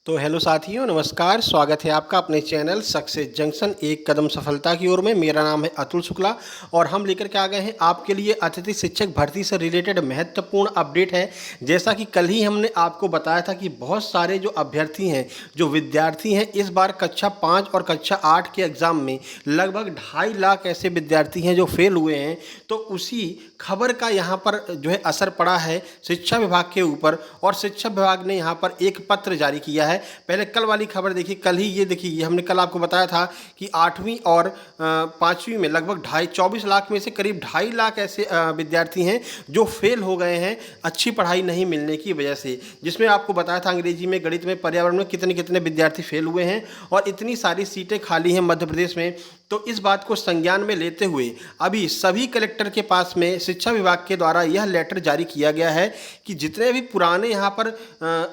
तो हेलो साथियों, नमस्कार। स्वागत है आपका अपने चैनल सक्सेस जंक्शन एक कदम सफलता की ओर में। मेरा नाम है अतुल शुक्ला और हम लेकर के आ गए हैं आपके लिए अतिथि शिक्षक भर्ती से रिलेटेड महत्वपूर्ण अपडेट है। जैसा कि कल ही हमने आपको बताया था कि बहुत सारे जो अभ्यर्थी हैं, जो विद्यार्थी हैं, इस बार कक्षा 5 और कक्षा 8 के एग्ज़ाम में लगभग 2.5 लाख ऐसे विद्यार्थी हैं जो फेल हुए हैं। तो उसी खबर का यहाँ पर जो है असर पड़ा है शिक्षा विभाग के ऊपर और शिक्षा विभाग ने यहाँ पर एक पत्र जारी किया है। पहले कल वाली खबर देखिए, कल ही ये देखिए, ये हमने कल आपको बताया था कि 8वीं और 5वीं में लगभग 24 लाख में से करीब 2.5 लाख ऐसे विद्यार्थी हैं जो फेल हो गए हैं अच्छी पढ़ाई नहीं मिलने की वजह से। जिसमें आपको बताया था अंग्रेजी में, गणित में, पर्यावरण में कितने कितने विद्यार्थी फेल हुए हैं और इतनी सारी सीटें खाली हैं मध्य प्रदेश में। तो इस बात को संज्ञान में लेते हुए अभी सभी कलेक्टर के पास में शिक्षा विभाग के द्वारा यह लेटर जारी किया गया है कि जितने भी पुराने यहाँ पर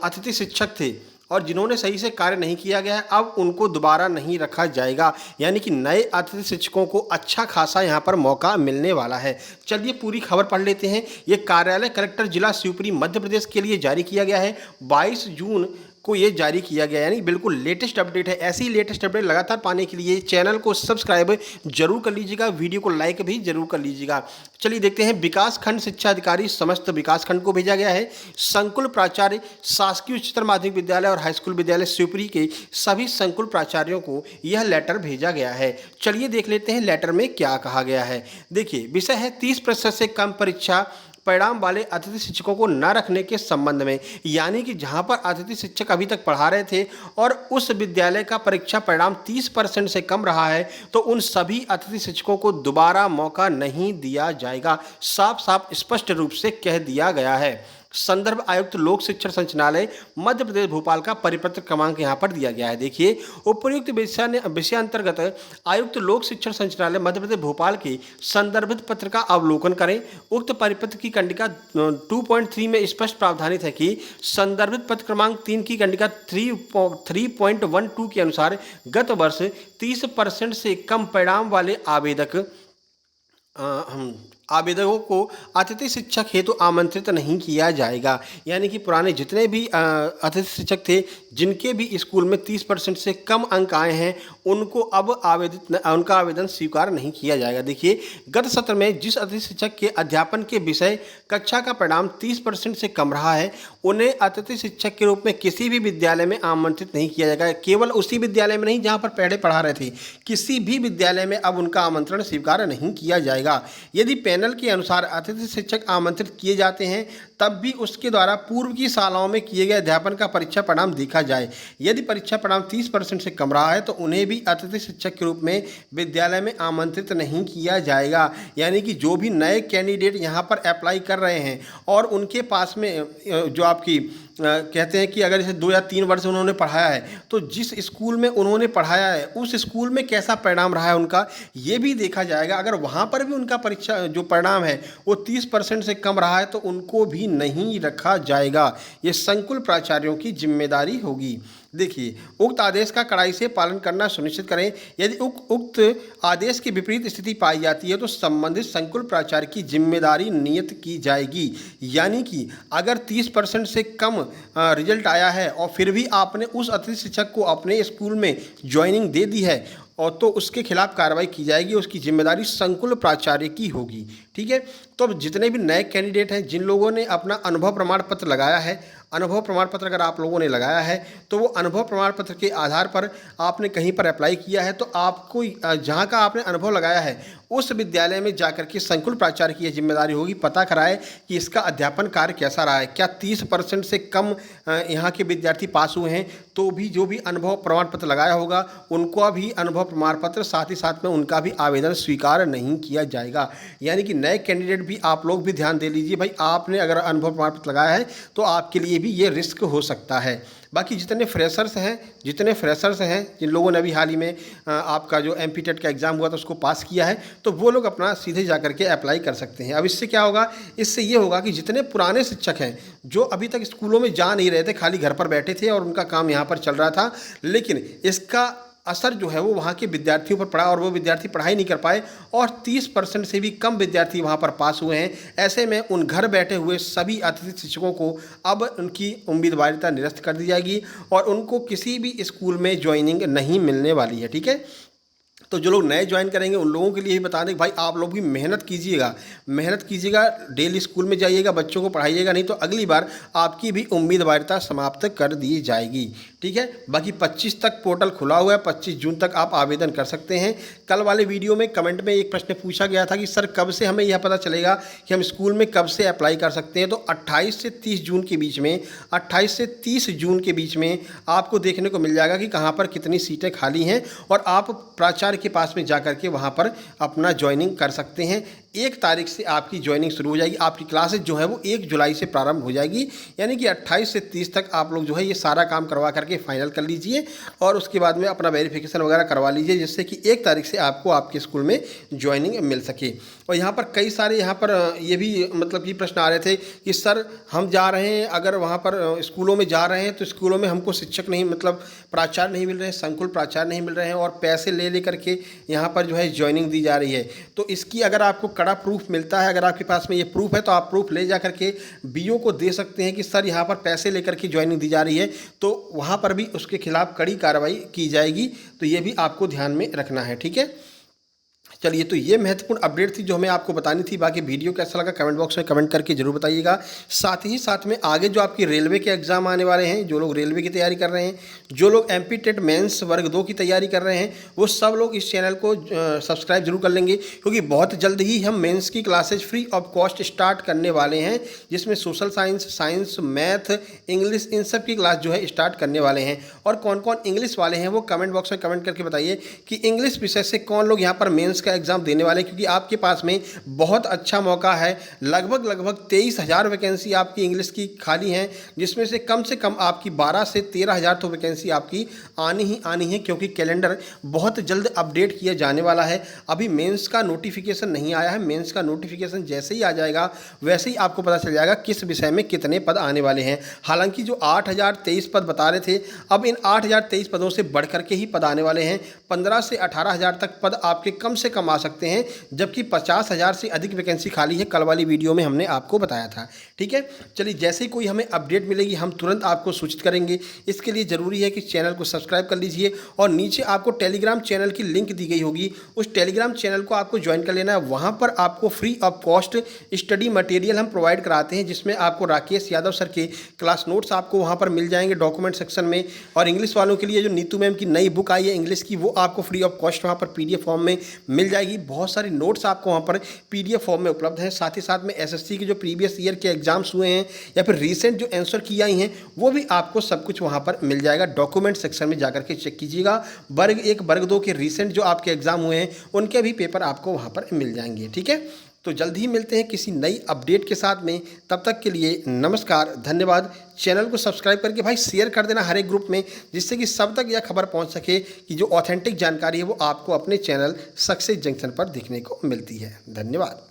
अतिथि शिक्षक थे और जिन्होंने सही से कार्य नहीं किया गया है, अब उनको दोबारा नहीं रखा जाएगा। यानी कि नए अतिथि शिक्षकों को अच्छा खासा यहाँ पर मौका मिलने वाला है। चलिए पूरी खबर पढ़ लेते हैं। ये कार्यालय कलेक्टर जिला शिवपुरी मध्य प्रदेश के लिए जारी किया गया है। 22 जून को ये जारी किया गया, यानी बिल्कुल लेटेस्ट अपडेट है। ऐसी लेटेस्ट अपडेट लगातार पाने के लिए चैनल को सब्सक्राइब जरूर कर लीजिएगा, वीडियो को लाइक भी जरूर कर लीजिएगा। चलिए देखते हैं। विकास खंड शिक्षा अधिकारी समस्त विकास खंड को भेजा गया है। संकुल प्राचार्य शासकीय उच्चतर माध्यमिक विद्यालय और हाईस्कूल विद्यालय शिवपुरी के सभी संकुल प्राचार्यों को यह लेटर भेजा गया है। चलिए देख लेते हैं लेटर में क्या कहा गया है। देखिए, विषय है 30% से कम परीक्षा परिणाम वाले अतिथि शिक्षकों को न रखने के संबंध में। यानी कि जहां पर अतिथि शिक्षक अभी तक पढ़ा रहे थे और उस विद्यालय का परीक्षा परिणाम 30% से कम रहा है, तो उन सभी अतिथि शिक्षकों को दोबारा मौका नहीं दिया जाएगा। साफ साफ स्पष्ट रूप से कह दिया गया है। संदर्भ आयुक्त लोक शिक्षण संचालनालय मध्य प्रदेश भोपाल का परिपत्र क्रमांक यहाँ पर दिया गया है। देखिए, उपर्युक्त विषय अंतर्गत आयुक्त लोक शिक्षण संचालनालय मध्य प्रदेश भोपाल के संदर्भित पत्र का अवलोकन करें। उक्त परिपत्र की कंडिका 2.3 में स्पष्ट प्रावधानित है कि संदर्भित पत्र क्रमांक 3 की कंडिका 3.12 के अनुसार गत वर्ष 30% से कम परिणाम वाले आवेदकों को अतिथि शिक्षक हेतु आमंत्रित नहीं किया जाएगा। यानी कि पुराने जितने भी अतिथि शिक्षक थे जिनके भी स्कूल में 30% से कम अंक आए हैं, उनको अब उनका आवेदन स्वीकार नहीं किया जाएगा। देखिए, गत सत्र में जिस अतिथि शिक्षक के अध्यापन के विषय कक्षा का परिणाम 30% से कम रहा है, उन्हें अतिथि शिक्षक के रूप में किसी भी विद्यालय में आमंत्रित नहीं किया जाएगा। केवल उसी विद्यालय में नहीं जहाँ पर पहले पढ़ा रहे थे, किसी भी विद्यालय में अब उनका आमंत्रण स्वीकार नहीं किया जाएगा। यदि पैनल के अनुसार अतिथि शिक्षक आमंत्रित किए जाते हैं, तब भी उसके द्वारा पूर्व की सालों में किए गए अध्यापन का परीक्षा परिणाम देखा जाए। यदि परीक्षा परिणाम 30% से कम रहा है, तो उन्हें भी अतिथि शिक्षक के रूप में विद्यालय में आमंत्रित नहीं किया जाएगा। यानी कि जो भी नए कैंडिडेट यहाँ पर अप्लाई कर रहे हैं और उनके पास में जो आपकी कहते हैं कि अगर जैसे 2 या 3 वर्ष उन्होंने पढ़ाया है, तो जिस स्कूल में उन्होंने पढ़ाया है उस स्कूल में कैसा परिणाम रहा है उनका, ये भी देखा जाएगा। अगर वहाँ पर भी उनका परीक्षा जो परिणाम है वो 30% से कम रहा है, तो उनको भी नहीं रखा जाएगा। ये संकुल प्राचार्यों की जिम्मेदारी होगी। देखिए, उक्त आदेश का कड़ाई से पालन करना सुनिश्चित करें। यदि उक्त आदेश की विपरीत स्थिति पाई जाती है, तो संबंधित संकुल प्राचार्य की जिम्मेदारी नियत की जाएगी। यानी कि अगर 30% से कम रिजल्ट आया है और फिर भी आपने उस अतिथि शिक्षक को अपने स्कूल में ज्वाइनिंग दे दी है, और तो उसके खिलाफ कार्रवाई की जाएगी। उसकी जिम्मेदारी संकुल प्राचार्य की होगी। ठीक है। तो अब जितने भी नए कैंडिडेट हैं, जिन लोगों ने अपना अनुभव प्रमाण पत्र लगाया है, अनुभव प्रमाण पत्र अगर आप लोगों ने लगाया है, तो वो अनुभव प्रमाण पत्र के आधार पर आपने कहीं पर अप्लाई किया है, तो आपको जहाँ का आपने अनुभव लगाया है उस विद्यालय में जाकर के संकुल प्राचार्य की यह जिम्मेदारी होगी पता कराए कि इसका अध्यापन कार्य कैसा रहा है। क्या 30% से कम यहाँ के विद्यार्थी पास हुए हैं, तो भी जो भी अनुभव प्रमाण पत्र लगाया होगा उनको भी अनुभव प्रमाण पत्र, साथ ही साथ में उनका भी आवेदन स्वीकार नहीं किया जाएगा। यानी कि नए कैंडिडेट भी आप लोग भी ध्यान दे लीजिए भाई, आपने अगर अनुभव प्रमाण पत्र लगाया है तो आपके लिए भी ये रिस्क हो सकता है। बाकी जितने फ्रेशर्स हैं जिन लोगों ने अभी हाल ही में आपका जो एमपीटेट का एग्ज़ाम हुआ था उसको पास किया है, तो वो लोग अपना सीधे जाकर के अप्लाई कर सकते हैं। अब इससे क्या होगा, इससे ये होगा कि जितने पुराने शिक्षक हैं जो अभी तक स्कूलों में जा नहीं रहे थे, खाली घर पर बैठे थे और उनका काम यहाँ पर चल रहा था, लेकिन इसका असर जो है वो वहाँ के विद्यार्थियों पर पड़ा और वो विद्यार्थी पढ़ाई नहीं कर पाए और 30% से भी कम विद्यार्थी वहाँ पर पास हुए हैं। ऐसे में उन घर बैठे हुए सभी अतिथि शिक्षकों को अब उनकी उम्मीदवारिता निरस्त कर दी जाएगी और उनको किसी भी स्कूल में ज्वाइनिंग नहीं मिलने वाली है। ठीक है, तो जो लोग नए ज्वाइन करेंगे उन लोगों के लिए भी बता दें कि भाई आप लोग भी मेहनत कीजिएगा, डेली स्कूल में जाइएगा, बच्चों को पढ़ाइएगा, नहीं तो अगली बार आपकी भी उम्मीदवारिता समाप्त कर दी जाएगी। ठीक है, बाकी 25 तक पोर्टल खुला हुआ है, 25 जून तक आप आवेदन कर सकते हैं। कल वाले वीडियो में कमेंट में एक प्रश्न पूछा गया था कि सर कब से हमें यह पता चलेगा कि हम स्कूल में कब से अप्लाई कर सकते हैं, तो 28 से 30 जून के बीच में 28 से 30 जून के बीच में आपको देखने को मिल जाएगा कि कहाँ पर कितनी सीटें खाली हैं और आप प्राचार्य के पास में जाकर के वहाँ पर अपना ज्वाइनिंग कर सकते हैं। 1 तारीख से आपकी ज्वाइनिंग शुरू हो जाएगी। आपकी क्लासेज जो है वो 1 जुलाई से प्रारंभ हो जाएगी, यानी कि 28 से 30 तक आप लोग जो है ये सारा काम करवा करके फाइनल कर लीजिए और उसके बाद में अपना वेरिफिकेशन वगैरह करवा लीजिए, जिससे कि 1 तारीख से आपको आपके स्कूल में ज्वाइनिंग मिल सके। और यहाँ पर कई सारे यहाँ पर ये भी मतलब कि प्रश्न आ रहे थे कि सर हम जा रहे हैं, अगर वहाँ पर स्कूलों में जा रहे हैं तो स्कूलों में हमको शिक्षक नहीं, मतलब प्राचार्य नहीं मिल रहे हैं, संकुल प्राचार्य नहीं मिल रहे हैं और पैसे ले करके यहाँ पर जो है ज्वाइनिंग दी जा रही है। तो इसकी अगर आपको कड़ा प्रूफ मिलता है, अगर आपके पास में ये प्रूफ है तो आप प्रूफ ले जा करके बीओ को दे सकते हैं कि सर यहाँ पर पैसे लेकर के ज्वाइनिंग दी जा रही है, तो वहाँ पर भी उसके खिलाफ कड़ी कार्रवाई की जाएगी। तो ये भी आपको ध्यान में रखना है। ठीक है, चलिए, तो ये महत्वपूर्ण अपडेट थी जो हमें आपको बतानी थी। बाकी वीडियो कैसा लगा कमेंट बॉक्स में कमेंट करके जरूर बताइएगा। साथ में आगे जो आपकी रेलवे के एग्ज़ाम आने वाले हैं, जो लोग रेलवे की तैयारी कर रहे हैं, जो लोग एमपी टेट मेंस वर्ग 2 की तैयारी कर रहे हैं, वो सब लोग इस चैनल को सब्सक्राइब जरूर कर लेंगे, क्योंकि बहुत जल्द ही हम मेंस की classes free of cost start करने वाले हैं, जिसमें सोशल साइंस, मैथ, इंग्लिश, इन सब की क्लास जो है स्टार्ट करने वाले हैं। और कौन कौन इंग्लिश वाले हैं वो कमेंट बॉक्स में कमेंट करके बताइए कि इंग्लिश विषय से कौन लोग यहाँ पर मेंस का एग्जाम देने वाले, क्योंकि आपके पास में बहुत अच्छा मौका है। लगभग 23,000 वैकेंसी आपकी इंग्लिश की खाली हैं, जिसमें से कम आपकी 12 से 13,000 तो वैकेंसी आपकी आनी है, क्योंकि कैलेंडर बहुत जल्द अपडेट किया जाने वाला है। अभी मेंस का नोटिफिकेशन नहीं आया है। मेंस का नोटिफिकेशन जैसे ही आ जाएगा वैसे ही आपको पता चल जाएगा किस विषय में कितने पद आने वाले हैं। हालांकि जो 8,023 पद बता रहे थे, अब इन 8,023 पदों से बढ़ करके ही पद आने वाले हैं। 15 से 18,000 तक पद आपके कम से कम आ सकते हैं, जबकि 50,000 से अधिक वैकेंसी खाली है। कल वाली वीडियो में हमने आपको बताया था। ठीक है, चलिए, जैसे ही कोई हमें अपडेट मिलेगी हम तुरंत आपको सूचित करेंगे। इसके लिए ज़रूरी है कि चैनल को सब्सक्राइब कर लीजिए और नीचे आपको टेलीग्राम चैनल की लिंक दी गई होगी, उस टेलीग्राम चैनल को आपको ज्वाइन कर लेना है। वहाँ पर आपको free of cost study material हम प्रोवाइड कराते हैं, जिसमें आपको राकेश यादव सर के क्लास नोट्स आपको वहाँ पर मिल जाएंगे डॉक्यूमेंट सेक्शन में। और इंग्लिश वालों के लिए जो नीतू मैम की नई बुक आई है इंग्लिश की, वो आपको फ्री ऑफ कॉस्ट वहाँ पर PDF फॉर्म में मिल जाएगी। बहुत सारी नोट्स आपको वहाँ पर PDF फॉर्म में उपलब्ध हैं। साथ ही साथ में SSC के जो प्रीवियस ईयर के एग्जाम्स हुए हैं या फिर रिसेंट जो आंसर की आई हैं, वो भी आपको सब कुछ वहाँ पर मिल जाएगा। डॉक्यूमेंट सेक्शन में जाकर के चेक कीजिएगा। वर्ग 1 वर्ग 2 के रिसेंट जो आपके एग्जाम हुए हैं उनके भी पेपर आपको वहाँ पर मिल जाएंगे। ठीक है, तो जल्द ही मिलते हैं किसी नई अपडेट के साथ में। तब तक के लिए नमस्कार, धन्यवाद। चैनल को सब्सक्राइब करके भाई शेयर कर देना हर एक ग्रुप में, जिससे कि सब तक यह खबर पहुंच सके कि जो ऑथेंटिक जानकारी है वो आपको अपने चैनल सक्सेस जंक्शन पर देखने को मिलती है। धन्यवाद।